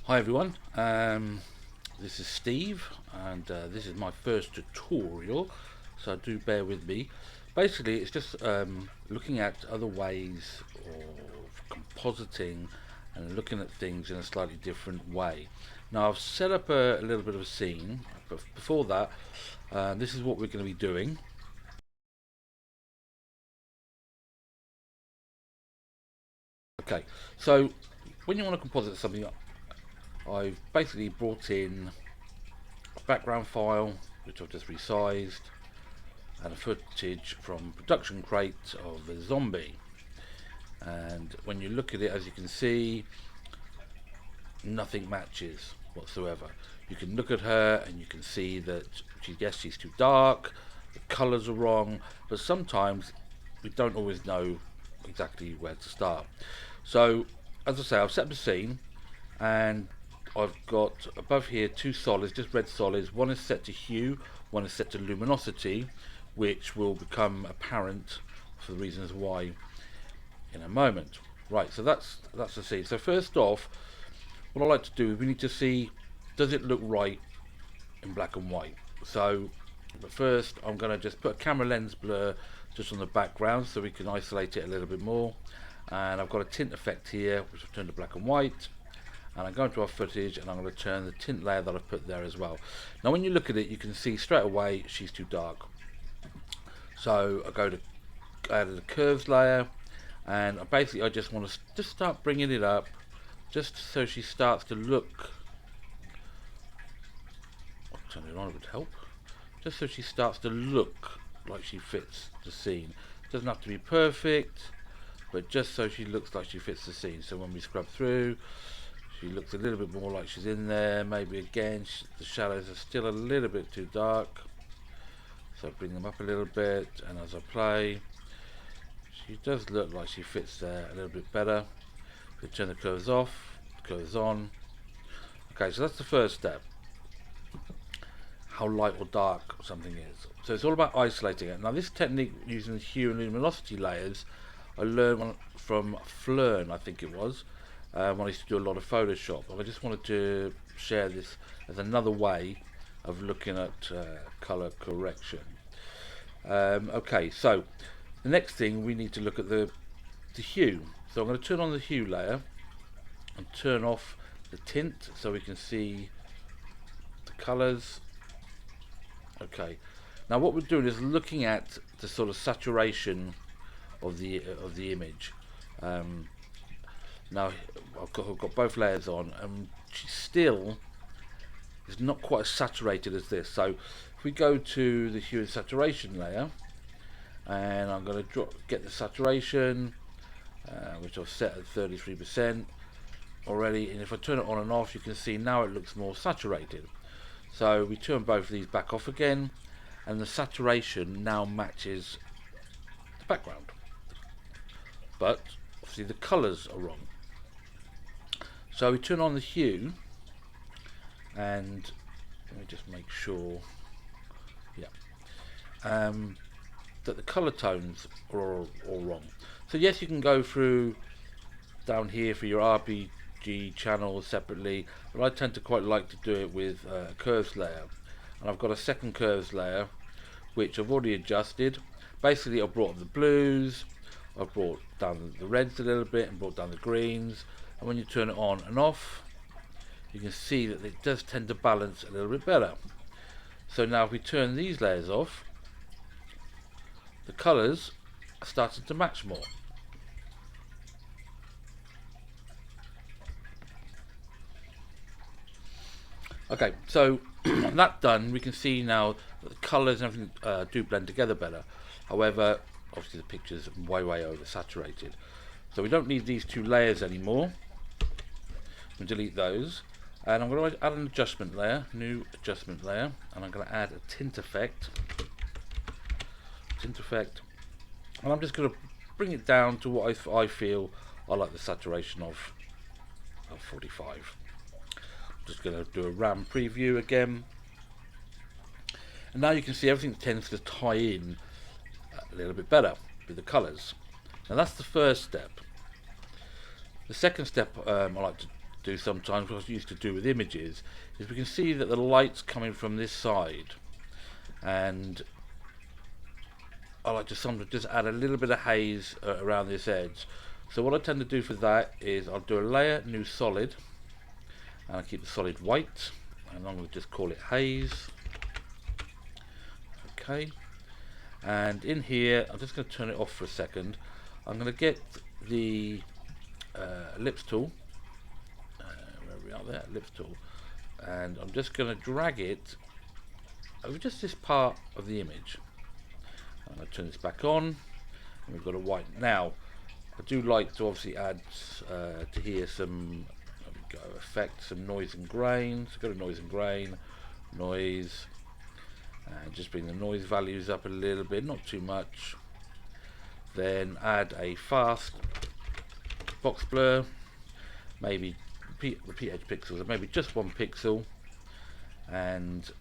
Hi everyone, this is Steve, and this is my first tutorial, so do bear with me. Basically, it's just looking at other ways of compositing and looking at things in a slightly different way. Now, I've set up a little bit of a scene, but before that, this is what we're going to be doing. Okay, so when you want to composite something, I've basically brought in a background file, which I've just resized, and a footage from production crate of the zombie. And when you look at it, as you can see, nothing matches whatsoever. You can look at her and you can see that she's too dark, the colours are wrong, but sometimes we don't always know exactly where to start. So, as I say, I've set up the scene, and I've got above here two solids, just red solids. One is set to hue, one is set to luminosity, which will become apparent for the reasons why in a moment. Right, so that's the scene. So first off, what I like to do is we need to see, does it look right in black and white? So, but first I'm going to just put a camera lens blur just on the background so we can isolate it a little bit more. And I've got a tint effect here, which I've turned to black and white. And I'm going to our footage and I'm going to turn the tint layer that I've put there as well. Now when you look at it, you can see straight away she's too dark. So I go to add the curves layer, and basically I just want to just start bringing it up, just so she starts to look, I'll turn it on, it would help, just so she starts to look like she fits the scene. Doesn't have to be perfect, but just so she looks like she fits the scene. So when we scrub through, she looks a little bit more like she's in there. Maybe again the shadows are still a little bit too dark, so bring them up a little bit, and as I play, she does look like she fits there a little bit better. We turn the curves off, curves on. Okay, so that's the first step, how light or dark something is. So it's all about isolating it. Now this technique using the hue and luminosity layers I learned from Flern, I think it was, when I used to do a lot of Photoshop. I just wanted to share this as another way of looking at color correction. Okay, so the next thing we need to look at the hue. So I'm going to turn on the hue layer and turn off the tint so we can see the colors. Okay, now what we're doing is looking at the sort of saturation of the image. Now I've got both layers on, and she still is not quite as saturated as this. So if we go to the hue and saturation layer, and I'm going to get the saturation, which I've set at 33% already, and if I turn it on and off, you can see now it looks more saturated. So we turn both of these back off again, and the saturation now matches the background, but obviously the colors are wrong. So we turn on the hue, and let me just make sure, yeah, that the color tones are all wrong. So yes, you can go through down here for your RPG channels separately, but I tend to quite like to do it with a curves layer. And I've got a second curves layer which I've already adjusted. Basically I've brought up the blues, I've brought down the reds a little bit, and brought down the greens, and when you turn it on and off, you can see that it does tend to balance a little bit better. So now if we turn these layers off, the colours are starting to match more. Okay, so that done, we can see now that the colours and everything do blend together better. However, obviously the picture's way oversaturated. So we don't need these two layers anymore. We'll delete those. And I'm going to add an adjustment layer, new adjustment layer, and I'm going to add a tint effect. And I'm just going to bring it down to what I feel I like the saturation of 45. Just going to do a RAM preview again, and now you can see everything tends to tie in a little bit better with the colours. Now that's the first step. The second step I like to do sometimes, what I used to do with images, is we can see that the light's coming from this side, and I like to sometimes just add a little bit of haze around this edge. So what I tend to do for that is I'll do a layer, new solid, and I keep the solid white, and I'm going to just call it haze. Okay, and in here I'm just going to turn it off for a second. I'm going to get the ellipse tool, where we are there, ellipse tool, and I'm just going to drag it over just this part of the image. I'm going to turn this back on, and we've got a white. Now, I do like to obviously add to here some effect, some noise and grain. So go to noise and grain, noise, and just bring the noise values up a little bit, not too much. Then add a fast box blur, maybe repeat edge pixels, or maybe just 1 pixel, and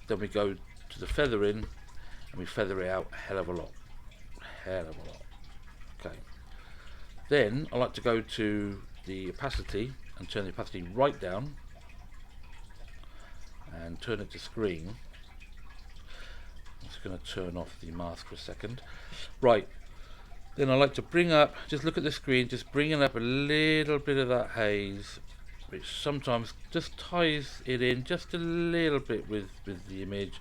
then we go to the feathering, and we feather it out a hell of a lot. Okay. Then I like to go to the opacity and turn the opacity right down and turn it to screen. I'm just going to turn off the mask for a second. Right. Then I like to bring up, just look at the screen, just bringing up a little bit of that haze, which sometimes just ties it in just a little bit with the image.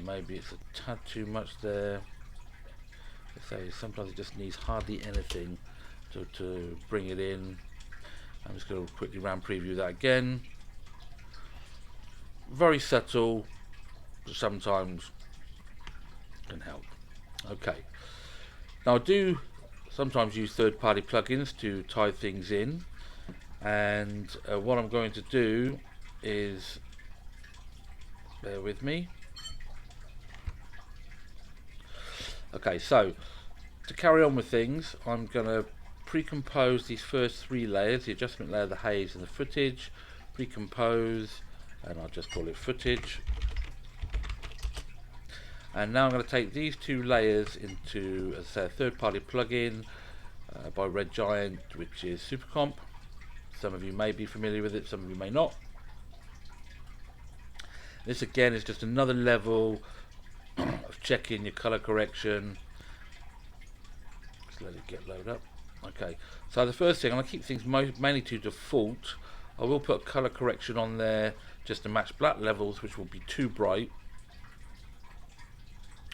Maybe it's a tad too much there. Say sometimes it just needs hardly anything to bring it in. I'm just going to quickly round preview that again. Very subtle, but sometimes can help. Okay. Now I do sometimes use third-party plugins to tie things in, and what I'm going to do is, bear with me. Okay, so to carry on with things, I'm going to pre-compose these first 3 layers, the adjustment layer, the haze and the footage. Pre-compose, and I'll just call it footage. And now I'm going to take these 2 layers into, as I say, a third-party plugin by Red Giant, which is SuperComp. Some of you may be familiar with it, some of you may not. This again is just another level of checking your color correction. Just let it get loaded up. Okay, so the first thing, I'm going to keep things mainly to default. I will put a color correction on there just to match black levels, which will be too bright.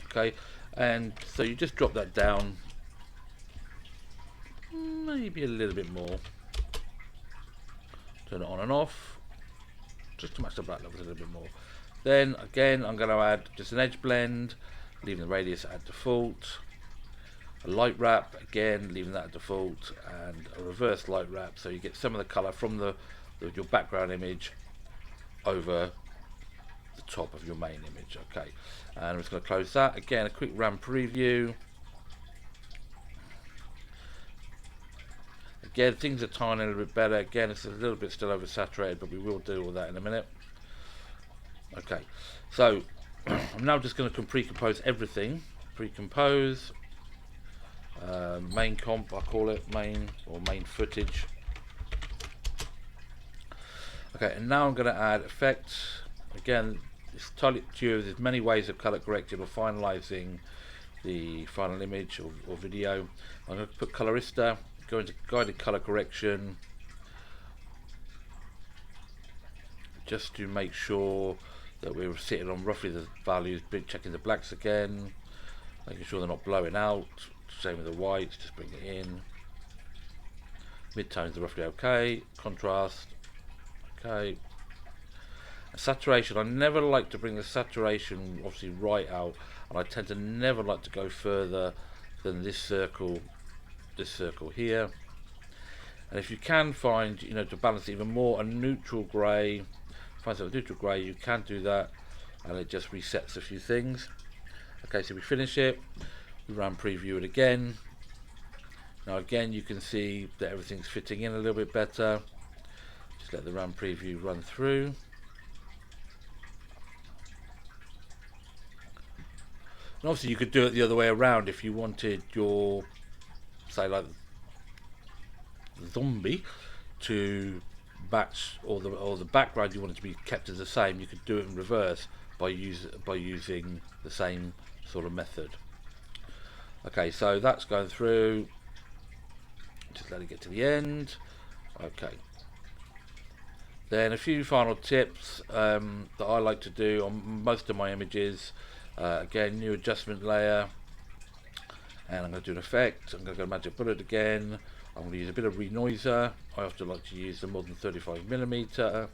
Okay, and so you just drop that down maybe a little bit more. Turn it on and off just to match the black levels a little bit more. Then again, I'm going to add just an edge blend, leaving the radius at default. A light wrap, again leaving that at default, and a reverse light wrap, so you get some of the color from your background image over the top of your main image. Okay, and I'm just going to close that. Again, a quick RAM preview. Again, things are tying a little bit better. Again, it's a little bit still oversaturated, but we will deal with that in a minute. Okay, so I'm now just going to pre-compose everything. Pre-compose, main comp, I call it, main or main footage. Okay, and now I'm going to add effects. Again, it's entirely up to you. There's many ways of color correcting or finalizing the final image or video. I'm going to put colorista, go into guided color correction, just to make sure that we're sitting on roughly the values, checking the blacks again, making sure they're not blowing out. Same with the whites, just bring it in. Midtones are roughly okay. Contrast, okay. Saturation, I never like to bring the saturation obviously right out, and I tend to never like to go further than this circle here. And if you can find, to balance it even more, a neutral grey, find something neutral grey, you can do that, and it just resets a few things. Okay, so we finish it, we run preview it again. Now again, you can see that everything's fitting in a little bit better. Just let the run preview run through. And obviously you could do it the other way around if you wanted your, say like zombie, to match, or the background you want it to be kept as the same, you could do it in reverse by using the same sort of method. Okay, so that's going through. Just let it get to the end. Okay. Then a few final tips that I like to do on most of my images. Again, new adjustment layer, and I'm going to do an effect. I'm going to go magic bullet again. I'm going to use a bit of renoiser. I often like to use the more than 35mm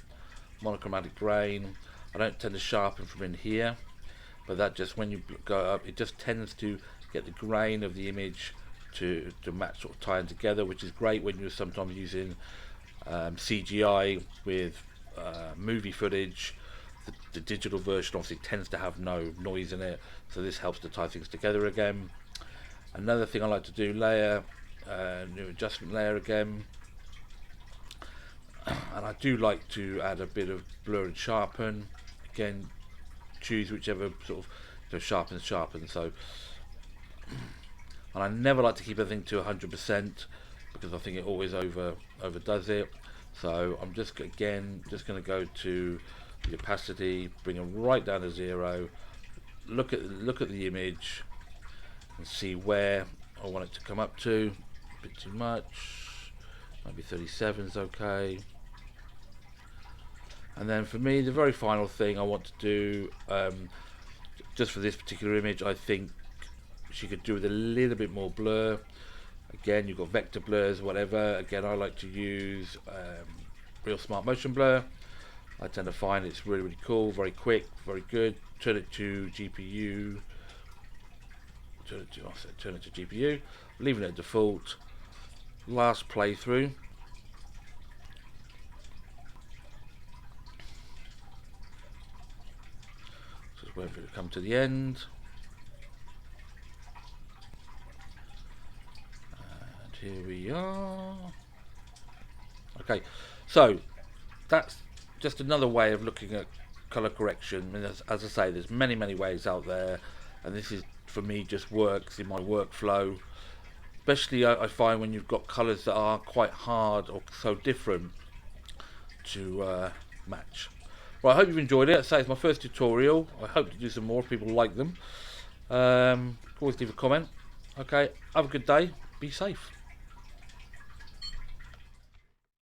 monochromatic grain. I don't tend to sharpen from in here, but that just, when you go up, it just tends to get the grain of the image to match, sort of tie in together, which is great when you're sometimes using CGI with movie footage. The digital version obviously tends to have no noise in it, so this helps to tie things together again. Another thing I like to do, layer, new adjustment layer again, and I do like to add a bit of blur and sharpen. Again, choose whichever sort of, sharpen. So, and I never like to keep everything to 100% because I think it always overdoes it. So I'm just going to go to the opacity, bring it right down to 0. Look at the image and see where I want it to come up to. A bit too much. Maybe 37 is okay. And then for me, the very final thing I want to do, just for this particular image, I think she could do with a little bit more blur. Again, you've got vector blurs, whatever. Again, I like to use real smart motion blur. I tend to find it's really, really cool, very quick, very good. Turn it to GPU. Turn it to GPU. Leaving it at default. Last playthrough. Just wait for it to come to the end. And here we are. Okay, so that's just another way of looking at color correction. And as I say, there's many ways out there, and this is, for me, just works in my workflow. Especially I find when you've got colors that are quite hard or so different to match. Well, I hope you've enjoyed it. Say it's my first tutorial. I hope to do some more if people like them. Always leave a comment. Okay, have a good day. Be safe.